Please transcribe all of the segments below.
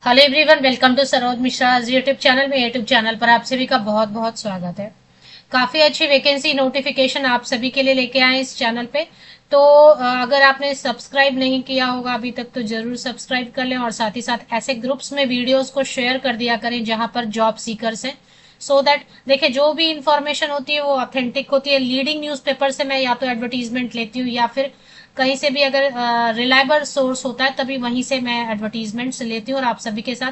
Hello everyone, welcome to Saroj Mishra YouTube channel में। YouTube channel पर आप सभी का बहुत बहुत स्वागत है। काफ़ी अच्छी वैकेंसी नोटिफिकेशन आप सभी के लिए लेके आए इस चैनल पे। तो अगर आपने सब्सक्राइब नहीं किया होगा अभी तक तो जरूर सब्सक्राइब कर लें, और साथ ही साथ ऐसे ग्रुप्स में वीडियोस को शेयर कर दिया करें जहां पर जॉब सीकर्स हैं। सो दैट देखिए, जो भी इंफॉर्मेशन होती है वो ऑथेंटिक होती है। लीडिंग न्यूज़पेपर से मैं या तो एडवर्टीजमेंट लेती हूँ, या फिर कहीं से भी अगर रिलायबल सोर्स होता है तभी वहीं से मैं एडवर्टीजमेंट लेती हूँ और आप सभी के साथ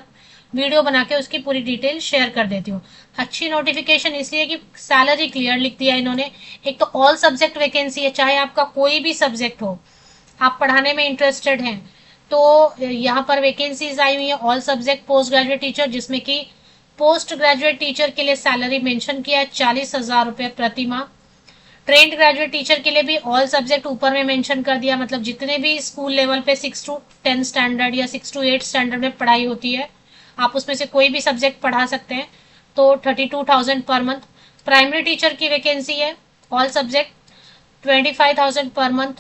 वीडियो बना के उसकी पूरी डिटेल शेयर कर देती हूँ। अच्छी नोटिफिकेशन इसलिए कि सैलरी क्लियर लिख दिया इन्होंने। एक तो ऑल सब्जेक्ट वैकेंसी है, चाहे आपका कोई भी सब्जेक्ट हो, आप पढ़ाने में इंटरेस्टेड हैं तो यहाँ पर वैकेंसीज आई हुई है। All subject post graduate teacher, जिसमें कि पोस्ट ग्रेजुएट टीचर के लिए सैलरी मेंशन किया है 40,000 रुपये प्रति माह। ट्रेंड ग्रेजुएट टीचर के लिए भी ऑल सब्जेक्ट ऊपर में मेंशन कर दिया, मतलब जितने भी स्कूल लेवल पे 6 to 10 स्टैंडर्ड या 6 to 8 स्टैंडर्ड में पढ़ाई होती है, आप उसमें से कोई भी सब्जेक्ट पढ़ा सकते हैं। तो 32,000 पर मंथ। प्राइमरी टीचर की वैकेंसी है, ऑल सब्जेक्ट 25,000 पर मंथ।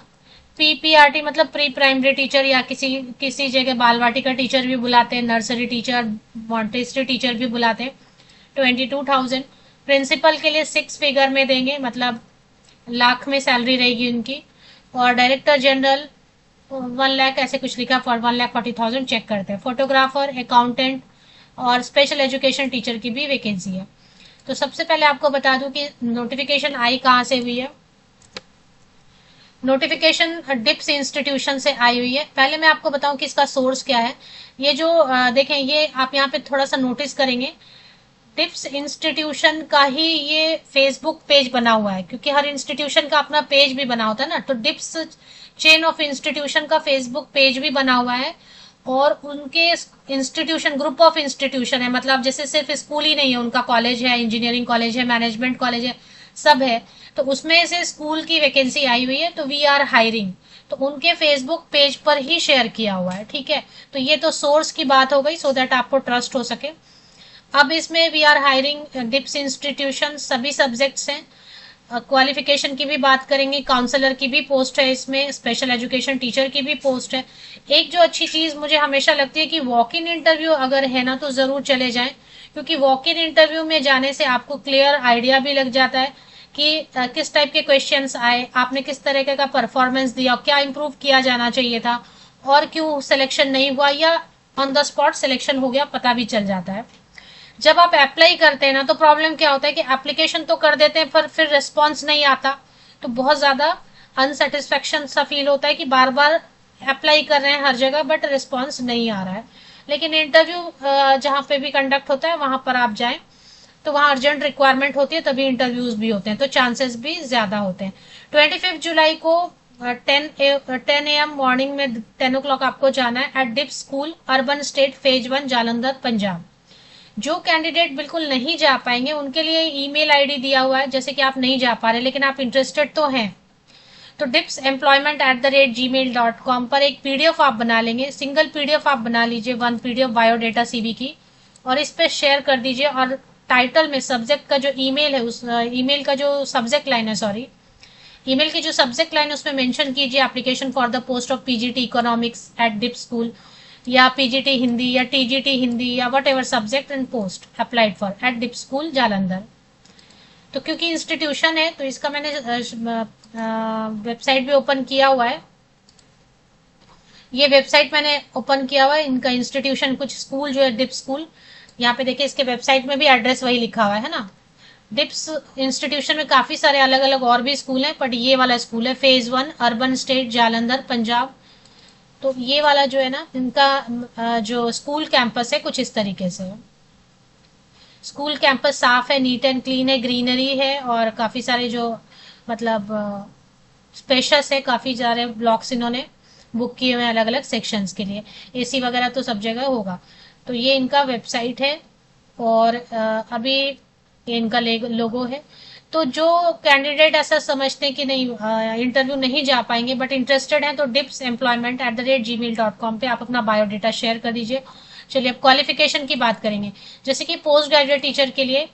पीपीआरटी मतलब प्री प्राइमरी टीचर, या किसी किसी जगह बालवाटी का टीचर भी बुलाते हैं, नर्सरी टीचर, मॉन्टेसरी टीचर भी बुलाते हैं। 22,000। प्रिंसिपल के लिए 6 फिगर में देंगे, मतलब लाख में सैलरी रहेगी उनकी। और डायरेक्टर जनरल 1 लाख ऐसे कुछ लिखा, फॉर 1,40,000 चेक करते हैं। फोटोग्राफर, अकाउंटेंट और स्पेशल एजुकेशन टीचर की भी वैकेंसी है। तो सबसे पहले आपको बता दूं कि नोटिफिकेशन आई कहाँ से हुई है। नोटिफिकेशन डिप्स इंस्टीट्यूशन से आई हुई है। पहले मैं आपको बताऊं कि इसका सोर्स क्या है। ये जो देखें, ये आप यहाँ पे थोड़ा सा नोटिस करेंगे, डिप्स इंस्टीट्यूशन का ही ये फेसबुक पेज बना हुआ है, क्योंकि हर इंस्टीट्यूशन का अपना पेज भी बना होता है ना। तो डिप्स चेन ऑफ इंस्टीट्यूशन का फेसबुक पेज भी बना हुआ है, और उनके इंस्टीट्यूशन ग्रुप ऑफ इंस्टीट्यूशन है, मतलब जैसे सिर्फ स्कूल ही नहीं है, उनका कॉलेज है, इंजीनियरिंग कॉलेज है, मैनेजमेंट कॉलेज है, सब है। तो उसमें से स्कूल की वैकेंसी आई हुई है, तो वी आर हायरिंग, तो उनके फेसबुक पेज पर ही शेयर किया हुआ है। ठीक है, तो ये तो सोर्स की बात हो गई, सो दैट आपको ट्रस्ट हो सके। अब इसमें we are hiring DIPS institution, सभी सब्जेक्ट्स हैं। क्वालिफिकेशन की भी बात करेंगे, काउंसलर की भी पोस्ट है इसमें, स्पेशल एजुकेशन टीचर की भी पोस्ट है। एक जो अच्छी चीज मुझे हमेशा लगती है कि वॉक इन इंटरव्यू अगर है ना तो जरूर चले जाएं, क्योंकि वॉक इन इंटरव्यू में जाने से आपको क्लियर आइडिया भी लग जाता है कि किस टाइप के क्वेश्चंस आए, आपने किस तरह का परफॉर्मेंस दिया, क्या इंप्रूव किया जाना चाहिए था, और क्यों सिलेक्शन नहीं हुआ, या ऑन द स्पॉट सिलेक्शन हो गया, पता भी चल जाता है। जब आप अप्लाई करते हैं ना, तो प्रॉब्लम क्या होता है कि एप्लीकेशन तो कर देते हैं पर फिर रिस्पॉन्स नहीं आता, तो बहुत ज़्यादा अनसेटिस्फेक्शन सा फील होता है कि बार बार अप्लाई कर रहे हैं हर जगह बट रिस्पॉन्स नहीं आ रहा है। लेकिन इंटरव्यू जहाँ पे भी कंडक्ट होता है वहाँ पर आप जाएं, तो वहाँ अर्जेंट रिक्वायरमेंट होती है, तभी इंटरव्यूज भी होते हैं, तो चांसेस भी ज़्यादा होते हैं। 25 जुलाई को 10 AM मॉर्निंग में 10 o'clock आपको जाना है at DIP school, urban estate, phase 1, Jalandhar, Punjab. जो कैंडिडेट बिल्कुल नहीं जा पाएंगे उनके लिए ईमेल आईडी दिया हुआ है, जैसे कि आप नहीं जा पा रहे लेकिन आप इंटरेस्टेड तो हैं, तो dipsemployment@gmail.com पर एक पीडीएफ आप बना लेंगे, सिंगल पीडीएफ आप बना लीजिए, 1 पीडीएफ बायोडेटा सीवी की, और इस पे शेयर कर दीजिए। और टाइटल में सब्जेक्ट का जो ईमेल है, उस ईमेल का जो सब्जेक्ट लाइन है, सॉरी, ईमेल की जो सब्जेक्ट लाइन है उसमें मेंशन कीजिए application for the post of PGT economics at DIP school, या पीजीटी हिंदी, या टीजीटी हिंदी, या whatever subject and post applied for at DIP school Jalandhar. तो क्योंकि इंस्टीट्यूशन है तो इसका मैंने वेबसाइट भी ओपन किया हुआ है। ये वेबसाइट मैंने ओपन किया हुआ है, इनका इंस्टीट्यूशन कुछ स्कूल जो है डिप स्कूल, यहाँ पे देखिए इसके वेबसाइट में भी एड्रेस वही लिखा हुआ है ना। डिप्स इंस्टीट्यूशन में काफी सारे अलग अलग और भी स्कूल हैं, बट ये वाला स्कूल है phase 1, urban state, Jalandhar, Punjab. तो ये वाला जो है ना, इनका जो स्कूल कैंपस है कुछ इस तरीके से है। स्कूल कैंपस साफ है, नीट एंड क्लीन है, ग्रीनरी है, और काफी सारे जो मतलब स्पेशस है, काफी सारे ब्लॉक्स इन्होंने बुक किए हुए हैं अलग अलग सेक्शंस के लिए। एसी वगैरह तो सब जगह होगा। तो ये इनका वेबसाइट है, और अभी ये इनका लोगो है। तो जो कैंडिडेट ऐसा समझते हैं कि नहीं इंटरव्यू नहीं जा पाएंगे बट इंटरेस्टेड हैं, तो dipsemployment@gmail.com पे आप अपना बायोडेटा शेयर कर दीजिए। चलिए अब क्वालिफिकेशन की बात करेंगे। जैसे कि पोस्ट ग्रेजुएट टीचर के लिए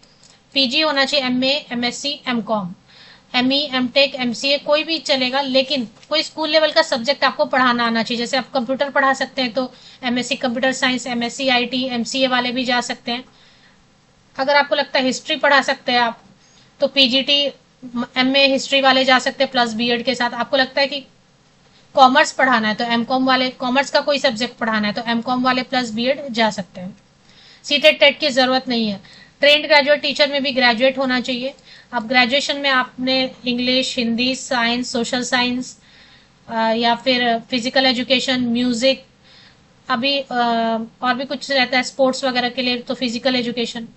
पीजी होना चाहिए, MA, MSc, MCom. ME MTech MCA कोई भी चलेगा, लेकिन कोई स्कूल लेवल का सब्जेक्ट आपको पढ़ाना आना चाहिए। जैसे आप कंप्यूटर पढ़ा सकते हैं तो MSc computer science, MSc IT, MCA वाले भी जा सकते हैं। अगर आपको लगता है हिस्ट्री पढ़ा सकते हैं आप, तो PGT MA हिस्ट्री वाले जा सकते हैं प्लस BEd के साथ। आपको लगता है कि कॉमर्स पढ़ाना है तो MCOM वाले, कॉमर्स का कोई सब्जेक्ट पढ़ाना है तो MCOM वाले प्लस BEd जा सकते हैं। सीटेट टेट की जरूरत नहीं है। ट्रेंड ग्रेजुएट टीचर में भी ग्रेजुएट होना चाहिए। अब ग्रेजुएशन में आपने English, Hindi, science, social science या फिर फिजिकल एजुकेशन, म्यूजिक, अभी और भी कुछ रहता है स्पोर्ट्स वगैरह के लिए तो फिजिकल एजुकेशन।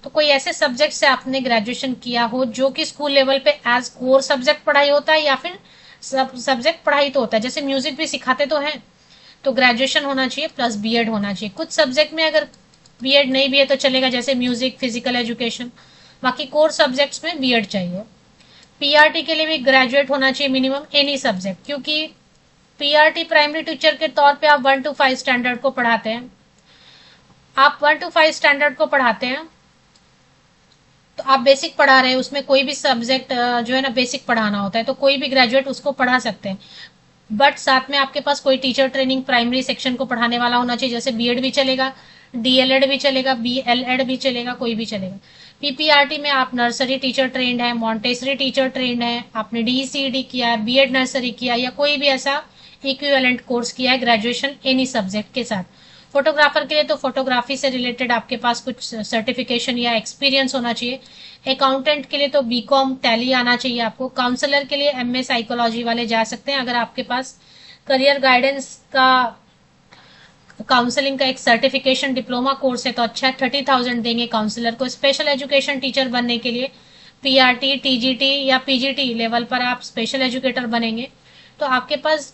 तो कोई ऐसे सब्जेक्ट से आपने ग्रेजुएशन किया हो जो कि स्कूल लेवल पे एज कोर सब्जेक्ट पढ़ाई होता है, या फिर सब सब्जेक्ट पढ़ाई तो होता है, जैसे म्यूजिक भी सिखाते तो हैं, तो ग्रेजुएशन होना चाहिए प्लस BEd होना चाहिए। कुछ सब्जेक्ट में अगर BEd नहीं भी है तो चलेगा, जैसे म्यूजिक, फिजिकल एजुकेशन। बाकी कोर सब्जेक्ट्स में BEd चाहिए। PRT के लिए भी ग्रेजुएट होना चाहिए मिनिमम एनी सब्जेक्ट, क्योंकि PRT प्राइमरी टीचर के तौर पे आप 1 to 5 स्टैंडर्ड को पढ़ाते हैं। आप 1 to 5 स्टैंडर्ड को पढ़ाते हैं तो आप बेसिक पढ़ा रहे हैं, उसमें कोई भी सब्जेक्ट जो है ना बेसिक पढ़ाना होता है, तो कोई भी ग्रेजुएट उसको पढ़ा सकते हैं। बट साथ में आपके पास कोई टीचर ट्रेनिंग प्राइमरी सेक्शन को पढ़ाने वाला होना चाहिए। जैसे BEd भी चलेगा, DLEd भी चलेगा, BLEd भी चलेगा, कोई भी चलेगा। PPRT में आप नर्सरी टीचर ट्रेंड है, मॉन्टेसरी टीचर ट्रेंड है, आपने DCD किया है, BEd नर्सरी किया, या कोई भी ऐसा इक्विवेलेंट कोर्स किया है ग्रेजुएशन एनी सब्जेक्ट के साथ। फोटोग्राफर के लिए तो फोटोग्राफी से रिलेटेड आपके पास कुछ सर्टिफिकेशन या एक्सपीरियंस होना चाहिए। अकाउंटेंट के लिए तो BCom टैली आना चाहिए आपको। काउंसलर के लिए MA साइकोलॉजी वाले जा सकते हैं। अगर आपके पास करियर गाइडेंस का, काउंसलिंग का एक सर्टिफिकेशन डिप्लोमा कोर्स है तो अच्छा है, 30,000 देंगे काउंसलर को। स्पेशल एजुकेशन टीचर बनने के लिए PRT, TGT या PGT लेवल पर आप स्पेशल एजुकेटर बनेंगे तो आपके पास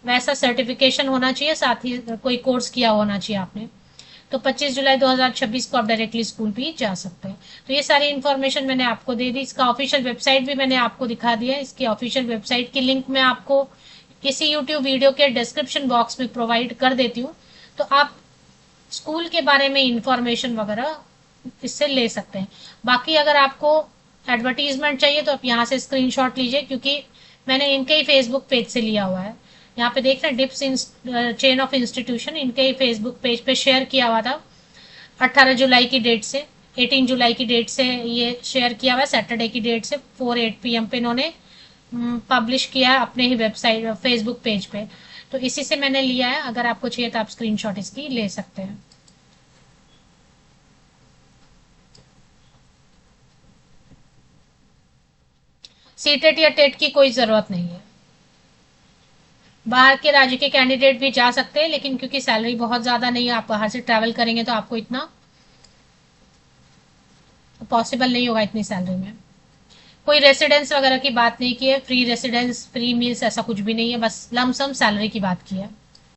वैसा सर्टिफिकेशन होना चाहिए, साथ ही कोई कोर्स किया होना चाहिए आपने। तो 25 जुलाई 2026 को आप डायरेक्टली स्कूल भी जा सकते हैं। तो ये सारी इन्फॉर्मेशन मैंने आपको दे दी। इसका ऑफिशियल वेबसाइट भी मैंने आपको दिखा दिया है। इसकी ऑफिशियल वेबसाइट की लिंक मैं आपको किसी यूट्यूब वीडियो के डिस्क्रिप्शन बॉक्स में प्रोवाइड कर देती हूँ, तो आप स्कूल के बारे में इंफॉर्मेशन वगैरह इससे ले सकते हैं। बाकी अगर आपको एडवर्टीजमेंट चाहिए तो आप यहाँ से स्क्रीनशॉट लीजिए, क्योंकि मैंने इनके ही फेसबुक पेज से लिया हुआ है। यहाँ पे देख रहे हैं डिप्स चेन ऑफ इंस्टीट्यूशन, इनके ही फेसबुक पेज पे शेयर किया हुआ था 18 जुलाई की डेट से, 18 जुलाई की डेट से ये शेयर किया हुआ है, सैटरडे की डेट से 4-8 PM पे इन्होंने पब्लिश किया है अपने ही वेबसाइट फेसबुक पेज पे। तो इसी से मैंने लिया है। अगर आपको चाहिए तो आप स्क्रीनशॉट इसकी ले सकते हैं। सीटेट या टेट की कोई जरूरत नहीं है। बाहर के राज्य के कैंडिडेट भी जा सकते हैं, लेकिन क्योंकि सैलरी बहुत ज्यादा नहीं है, आप बाहर से ट्रैवल करेंगे तो आपको इतना पॉसिबल नहीं होगा इतनी सैलरी में। कोई रेसिडेंस वगैरह की बात नहीं की है, फ्री रेसिडेंस, फ्री मील्स ऐसा कुछ भी नहीं है, बस लमसम सैलरी की बात की है।